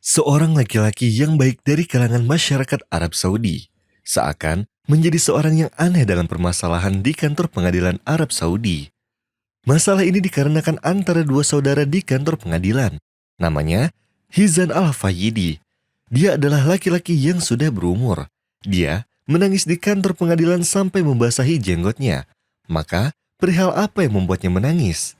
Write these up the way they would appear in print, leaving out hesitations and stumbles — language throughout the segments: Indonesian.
Seorang laki-laki yang baik dari kalangan masyarakat Arab Saudi seakan menjadi seorang yang aneh dalam permasalahan di kantor pengadilan Arab Saudi. Masalah ini dikarenakan antara dua saudara di kantor pengadilan. Namanya Hizan Al-Fayyidi. Dia adalah laki-laki yang sudah berumur. Dia menangis di kantor pengadilan sampai membasahi jenggotnya. Maka, perihal apa yang membuatnya menangis?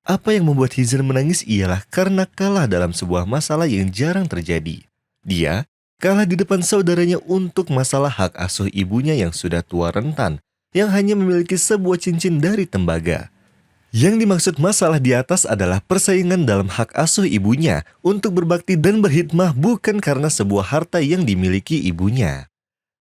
Apa yang membuat Hizan menangis ialah karena kalah dalam sebuah masalah yang jarang terjadi. Dia kalah di depan saudaranya untuk masalah hak asuh ibunya yang sudah tua rentan, yang hanya memiliki sebuah cincin dari tembaga. Yang dimaksud masalah di atas adalah persaingan dalam hak asuh ibunya untuk berbakti dan berkhidmah bukan karena sebuah harta yang dimiliki ibunya.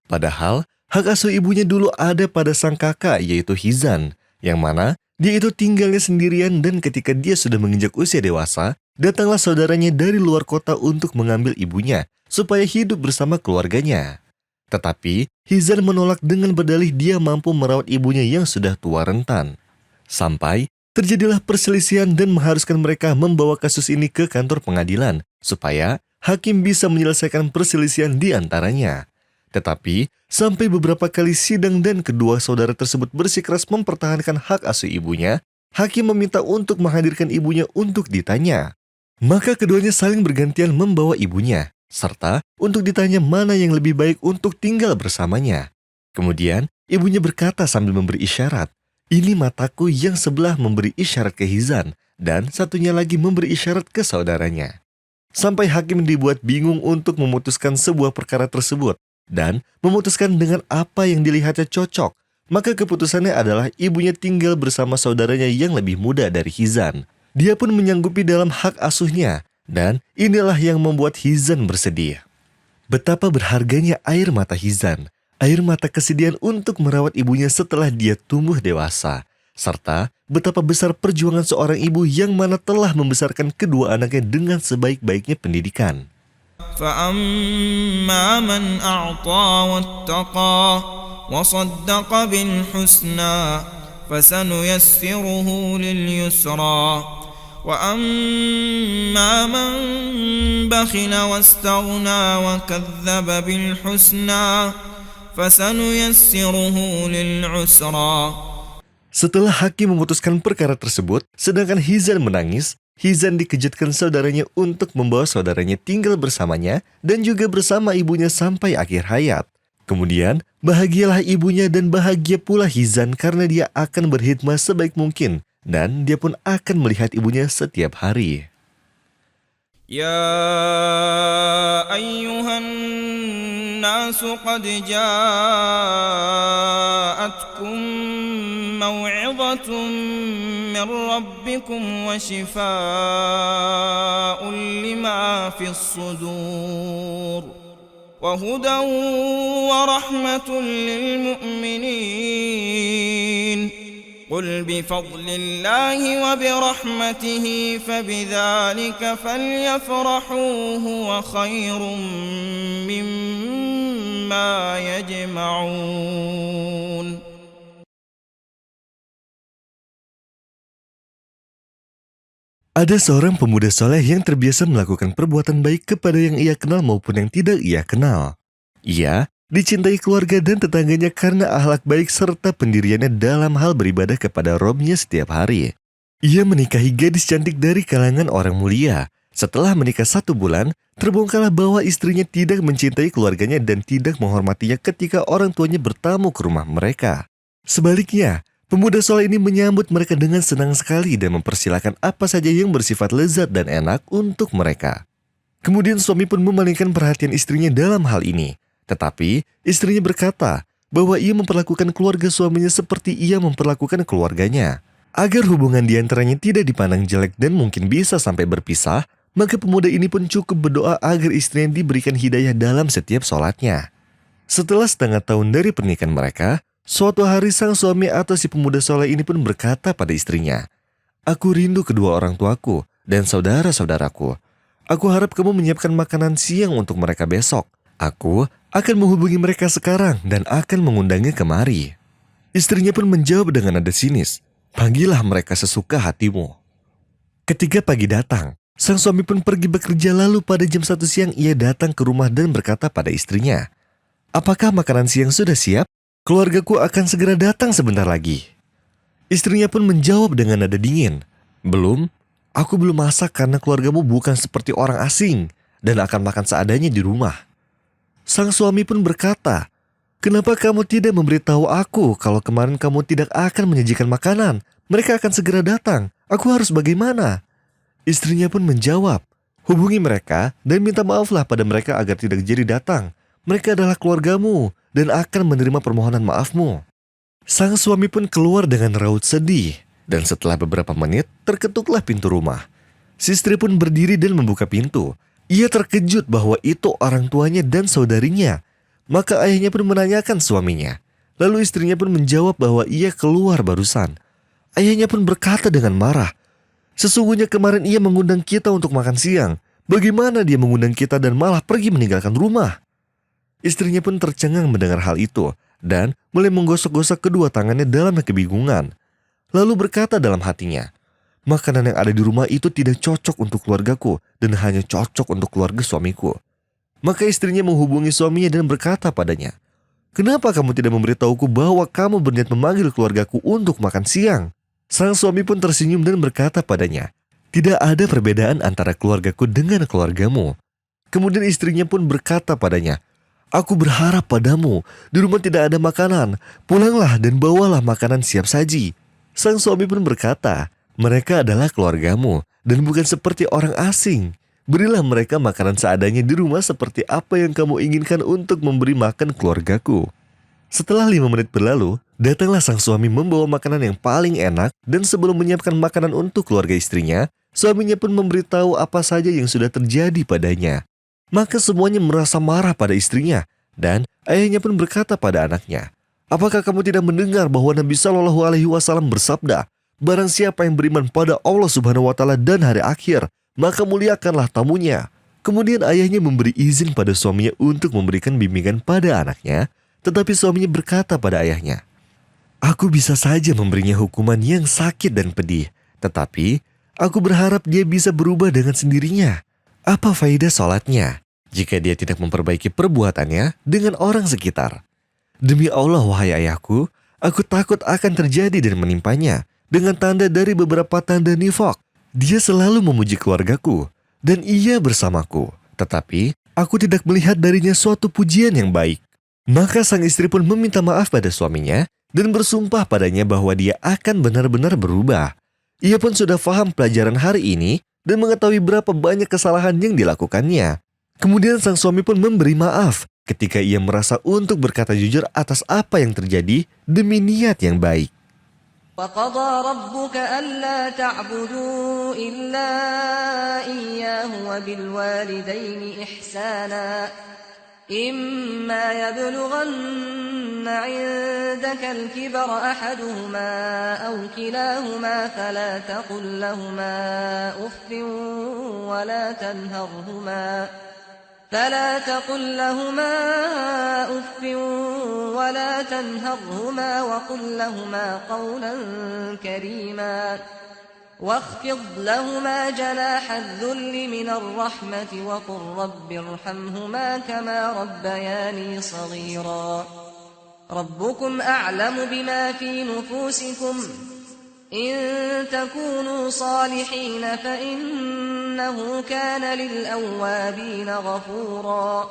Padahal, hak asuh ibunya dulu ada pada sang kakak yaitu Hizan, yang mana dia itu tinggalnya sendirian dan ketika dia sudah menginjak usia dewasa, datanglah saudaranya dari luar kota untuk mengambil ibunya supaya hidup bersama keluarganya. Tetapi, Hizan menolak dengan berdalih dia mampu merawat ibunya yang sudah tua rentan. Sampai terjadilah perselisihan dan mengharuskan mereka membawa kasus ini ke kantor pengadilan supaya hakim bisa menyelesaikan perselisihan di antaranya. Tetapi, sampai beberapa kali sidang dan kedua saudara tersebut bersikeras mempertahankan hak asuh ibunya, hakim meminta untuk menghadirkan ibunya untuk ditanya. Maka keduanya saling bergantian membawa ibunya, serta untuk ditanya mana yang lebih baik untuk tinggal bersamanya. Kemudian, ibunya berkata sambil memberi isyarat, "Ini mataku yang sebelah memberi isyarat ke Hizan, dan satunya lagi memberi isyarat ke saudaranya." Sampai hakim dibuat bingung untuk memutuskan sebuah perkara tersebut, dan memutuskan dengan apa yang dilihatnya cocok. Maka keputusannya adalah ibunya tinggal bersama saudaranya yang lebih muda dari Hizan. Dia pun menyanggupi dalam hak asuhnya, dan inilah yang membuat Hizan bersedih. Betapa berharganya air mata Hizan, air mata kesedihan untuk merawat ibunya setelah dia tumbuh dewasa, serta betapa besar perjuangan seorang ibu yang mana telah membesarkan kedua anaknya dengan sebaik-baiknya pendidikan. فأما من أعطى واتقى وصدق بالحسنى فسنيسره لليسرى وأما من بخل واستغنى وكذب بالحسنى فسنيسره للعسرى. Setelah hakim memutuskan perkara tersebut, sedangkan Hizan menangis, Hizan dikejutkan saudaranya untuk membawa saudaranya tinggal bersamanya dan juga bersama ibunya sampai akhir hayat. Kemudian, bahagialah ibunya dan bahagia pula Hizan karena dia akan berkhidmat sebaik mungkin dan dia pun akan melihat ibunya setiap hari. يا أيها الناس قد جاءتكم موعظة من ربكم وشفاء لما في الصدور وهدى ورحمة للمؤمنين قل بفضل الله وبرحمته فبذلك فليفرحوا هو خير مما يجمعون. Ada seorang pemuda soleh yang terbiasa melakukan perbuatan baik kepada yang ia kenal maupun yang tidak ia kenal. Ia dicintai keluarga dan tetangganya karena akhlak baik serta pendiriannya dalam hal beribadah kepada Robnya setiap hari. Ia menikahi gadis cantik dari kalangan orang mulia. Setelah menikah 1 bulan, terbongkarlah bahwa istrinya tidak mencintai keluarganya dan tidak menghormatinya ketika orang tuanya bertamu ke rumah mereka. Sebaliknya, pemuda soleh ini menyambut mereka dengan senang sekali dan mempersilahkan apa saja yang bersifat lezat dan enak untuk mereka. Kemudian suami pun memalingkan perhatian istrinya dalam hal ini. Tetapi istrinya berkata bahwa ia memperlakukan keluarga suaminya seperti ia memperlakukan keluarganya. Agar hubungan di antaranya tidak dipandang jelek dan mungkin bisa sampai berpisah, maka pemuda ini pun cukup berdoa agar istrinya diberikan hidayah dalam setiap sholatnya. Setelah setengah tahun dari pernikahan mereka, suatu hari sang suami atau si pemuda soleh ini pun berkata pada istrinya, "Aku rindu kedua orang tuaku dan saudara-saudaraku. Aku harap kamu menyiapkan makanan siang untuk mereka besok. Aku akan menghubungi mereka sekarang dan akan mengundangnya kemari." Istrinya pun menjawab dengan nada sinis, "Panggillah mereka sesuka hatimu." Ketika pagi datang, Sang suami pun pergi bekerja, lalu pada jam 1 siang ia datang ke rumah dan berkata pada istrinya, "Apakah makanan siang sudah siap? Keluargaku akan segera datang sebentar lagi." Istrinya pun menjawab dengan nada dingin, "Belum, aku belum masak karena keluargamu bukan seperti orang asing dan akan makan seadanya di rumah." Sang suami pun berkata, "Kenapa kamu tidak memberitahu aku kalau kemarin kamu tidak akan menyajikan makanan? Mereka akan segera datang. Aku harus bagaimana?" Istrinya pun menjawab, "Hubungi mereka dan minta maaflah pada mereka agar tidak jadi datang. Mereka adalah keluargamu dan akan menerima permohonan maafmu." Sang suami pun keluar dengan raut sedih, dan setelah beberapa menit terketuklah pintu rumah. Si istri pun berdiri dan membuka pintu. Ia terkejut bahwa itu orang tuanya dan saudarinya. Maka ayahnya pun menanyakan suaminya. Lalu istrinya pun menjawab bahwa ia keluar barusan. Ayahnya pun berkata dengan marah, "Sesungguhnya kemarin ia mengundang kita untuk makan siang. Bagaimana dia mengundang kita dan malah pergi meninggalkan rumah?" Istrinya pun tercengang mendengar hal itu dan mulai menggosok-gosok kedua tangannya dalam kebingungan. Lalu berkata dalam hatinya, "Makanan yang ada di rumah itu tidak cocok untuk keluargaku dan hanya cocok untuk keluarga suamiku." Maka istrinya menghubungi suaminya dan berkata padanya, "Kenapa kamu tidak memberitahuku bahwa kamu berniat memanggil keluargaku untuk makan siang?" Sang suami pun tersenyum dan berkata padanya, "Tidak ada perbedaan antara keluargaku dengan keluargamu." Kemudian istrinya pun berkata padanya, "Aku berharap padamu, di rumah tidak ada makanan. Pulanglah dan bawalah makanan siap saji." Sang suami pun berkata, "Mereka adalah keluargamu dan bukan seperti orang asing. Berilah mereka makanan seadanya di rumah seperti apa yang kamu inginkan untuk memberi makan keluargaku." Setelah 5 menit berlalu, datanglah sang suami membawa makanan yang paling enak, dan sebelum menyiapkan makanan untuk keluarga istrinya, suaminya pun memberitahu apa saja yang sudah terjadi padanya. Maka semuanya merasa marah pada istrinya, dan ayahnya pun berkata pada anaknya, "Apakah kamu tidak mendengar bahwa Nabi Shallallahu Alaihi Wasallam bersabda, barang siapa yang beriman pada Allah Subhanahu Wa Taala dan hari akhir, maka muliakanlah tamunya." Kemudian ayahnya memberi izin pada suaminya untuk memberikan bimbingan pada anaknya, tetapi suaminya berkata pada ayahnya, "Aku bisa saja memberinya hukuman yang sakit dan pedih, tetapi aku berharap dia bisa berubah dengan sendirinya. Apa faedah sholatnya jika dia tidak memperbaiki perbuatannya dengan orang sekitar? Demi Allah, wahai ayahku, aku takut akan terjadi dan menimpanya dengan tanda dari beberapa tanda nifak. Dia selalu memuji keluargaku dan ia bersamaku, tetapi aku tidak melihat darinya suatu pujian yang baik." Maka sang istri pun meminta maaf pada suaminya dan bersumpah padanya bahwa dia akan benar-benar berubah. Ia pun sudah paham pelajaran hari ini dan mengetahui berapa banyak kesalahan yang dilakukannya. Kemudian sang suami pun memberi maaf ketika ia merasa untuk berkata jujur atas apa yang terjadi demi niat yang baik. وَقَضَى رَبُّكَ أَلَّا تَعْبُدُوا إِلَّا إِيَّاهُ وَبِالْوَالِدَيْنِ إِحْسَانًا إِمَّا يَبْلُغَنَّ عِندَكَ الْكِبَرَ أَحَدُهُمَا أَوْ كِلَاهُمَا فلا تقل لهما أف ولا تنهرهما وقل لهما قولا كريما واخفض لهما جناح الذل من الرحمة وقل رب ارحمهما كما ربياني صغيرا ربكم أعلم بما في نفوسكم إن تكونوا صالحين فإنه كان للأوابين غفورا.